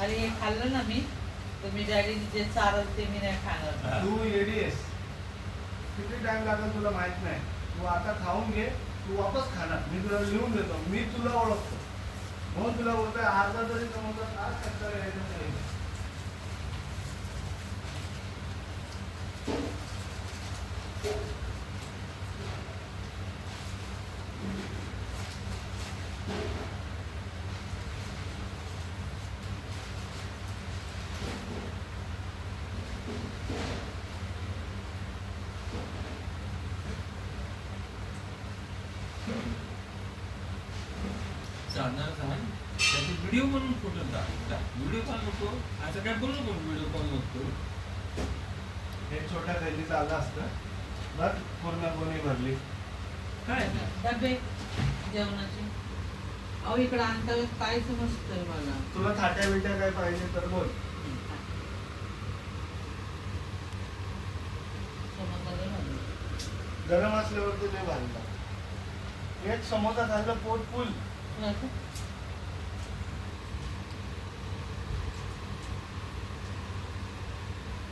अरे हे खाल्लं ना मी तर मी डॅडी जे चारल ते मी नाही खाणार. तू येडी आहेस. किती टाइम लागेल तुला माहित नाही. तू आता खाऊन घे, तू वापस खाणार. मी तुला लिहून देतो, मी तुला ओळखतो म्हणून तुला बोलतोय अर्धा तरी समजा आज कंटाळा यायचा नाही. सांगणार सांग त्याचे व्हिडिओ बनवून फोटो व्हिडिओ कॉल नको असं काय बोलू नको व्हिडिओ कॉल नको. हे छोट्या थैलीत आलं असतं बरं, पूर्ण कोणी भरली. काय डबे जेवणाचे. अहो इकडे आणता वेळेस काय समजतंय मला. तुला थाट्या बिट्या काय पाहिजे तर बोल. समजलं मला. गरम असल्यावर ते लय भारी लागतं. एक समोसा खाल्लं पोट फुल. असं?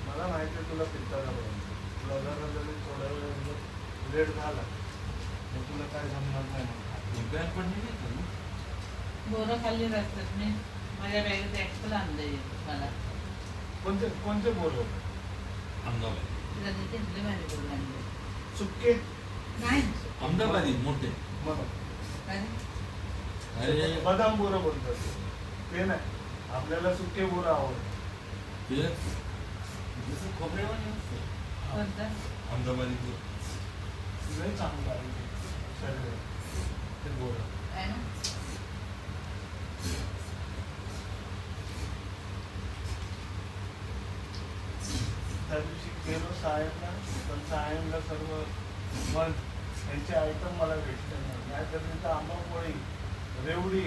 मला माहिती आहे तुला पित्ताला पाहिजे. तुला जर थोडा वेळ लेट झाला तर तुला काय जमणार नाही. रुपयात पडली नाही का मग? बोरं खाल्ली रस्त्यात मी. माझ्या बॅगेत ऍक्सल आणलंय मला. कोणते कोणते बोल होते? अहमदाबाद तिला तिथे इथले भारी बोरं आणले. सुक्के नाही अहमदाबादी मोठे. मग काय अरे बदाम बोरं बोलतात ते नाही. आपल्याला सुक्के बोरं आवडतात. ते जसं खोबरेवाले असतं कोणतं? अहमदाबादी बोल. लय चांगलं आहे ते शरीर ते बोरं. आहे ना? त्या दिवशी गेलो सायनला, पण सायनला सर्व मन यांचे आयटम मला भेटले नाही. तर तिथं आंबापोळी, रेवडी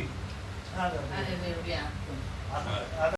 छान अरे आहे. वेवडी आणतो. आता